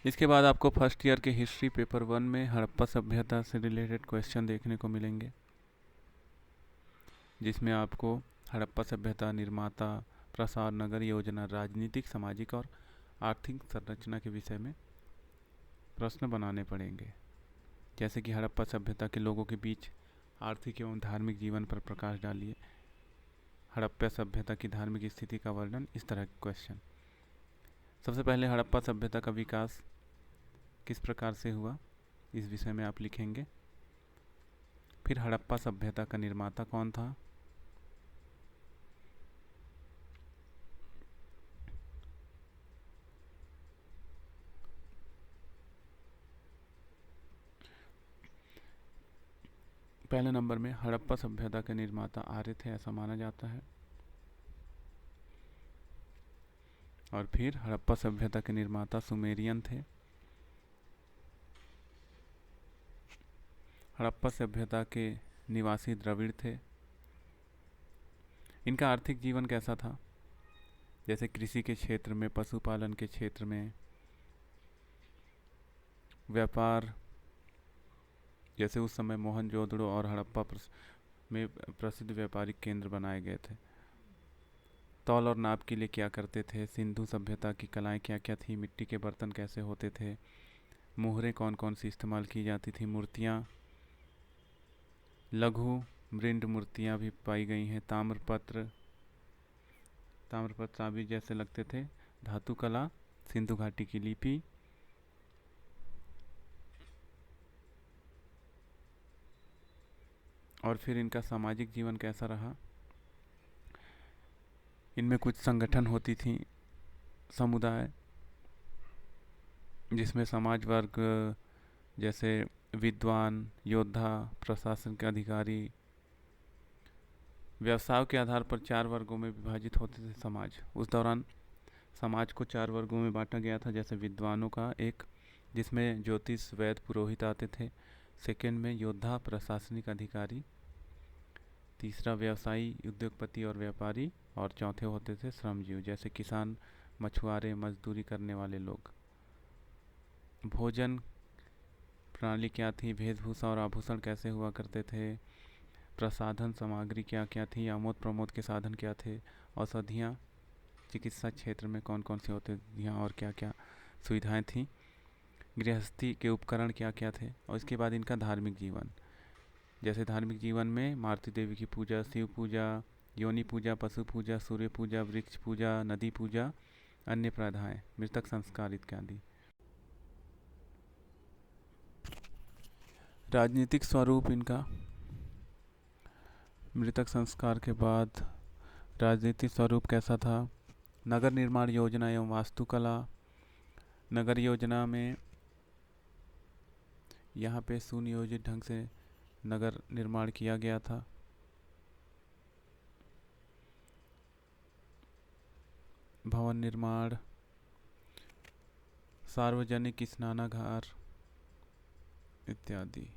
इसके बाद आपको फर्स्ट ईयर के हिस्ट्री पेपर 1 में हड़प्पा सभ्यता से रिलेटेड क्वेश्चन देखने को मिलेंगे, जिसमें आपको हड़प्पा सभ्यता, निर्माता, प्रसार, नगर योजना, राजनीतिक, सामाजिक और आर्थिक संरचना के विषय में प्रश्न बनाने पड़ेंगे। जैसे कि हड़प्पा सभ्यता के लोगों के बीच आर्थिक एवं धार्मिक जीवन पर प्रकाश डालिए, हड़प्पा सभ्यता की धार्मिक स्थिति का वर्णन, इस तरह के क्वेश्चन। सबसे पहले हड़प्पा सभ्यता का विकास किस प्रकार से हुआ, इस विषय में आप लिखेंगे। फिर हड़प्पा सभ्यता का निर्माता कौन था, पहले नंबर में हड़प्पा सभ्यता के निर्माता आर्य थे ऐसा माना जाता है। और फिर हड़प्पा सभ्यता के निर्माता सुमेरियन थे। हड़प्पा सभ्यता के निवासी द्रविड़ थे। इनका आर्थिक जीवन कैसा था, जैसे कृषि के क्षेत्र में, पशुपालन के क्षेत्र में, व्यापार, जैसे उस समय मोहनजोदड़ो और हड़प्पा में प्रसिद्ध व्यापारिक केंद्र बनाए गए थे। तौल और नाप के लिए क्या करते थे, सिंधु सभ्यता की कलाएं क्या क्या थी, मिट्टी के बर्तन कैसे होते थे, मोहरें कौन कौन सी इस्तेमाल की जाती थी, मूर्तियाँ, लघु मृंड मूर्तियाँ भी पाई गई हैं, ताम्रपत्र ताम्रपत्र जैसे लगते थे, धातु कला, सिंधु घाटी की लिपि। और फिर इनका सामाजिक जीवन कैसा रहा, इनमें कुछ संगठन होती थी, समुदाय, जिसमें समाज वर्ग जैसे विद्वान, योद्धा, प्रशासन के अधिकारी, व्यवसाय के आधार पर 4 वर्गों में विभाजित होते थे समाज। उस दौरान समाज को 4 वर्गों में बांटा गया था, जैसे विद्वानों का एक, जिसमें ज्योतिष, वैद्य, पुरोहित आते थे। सेकंड में योद्धा, प्रशासनिक अधिकारी। तीसरा व्यवसायी, उद्योगपति और व्यापारी। और चौथे होते थे श्रमजीव, जैसे किसान, मछुआरे, मजदूरी करने वाले लोग। भोजन प्रणाली क्या थी, वेशभूषा और आभूषण कैसे हुआ करते थे, प्रसाधन सामग्री क्या क्या थी, आमोद प्रमोद के साधन क्या थे, औषधियाँ, चिकित्सा क्षेत्र में कौन कौन सी औषधियाँ और क्या क्या सुविधाएं थीं, गृहस्थी के उपकरण क्या क्या थे। और इसके बाद इनका धार्मिक जीवन, जैसे धार्मिक जीवन में मारुति देवी की पूजा, शिव पूजा, योनि पूजा, पशु पूजा, सूर्य पूजा, वृक्ष पूजा, नदी पूजा, अन्य प्रथाएं, मृतक संस्कार इत्यादि। राजनीतिक स्वरूप इनका, मृतक संस्कार के बाद राजनीतिक स्वरूप कैसा था। नगर निर्माण योजना एवं वास्तुकला। नगर योजना में यहाँ पे सुनियोजित ढंग से नगर निर्माण किया गया था। भवन निर्माण, सार्वजनिक स्नानागार इत्यादि।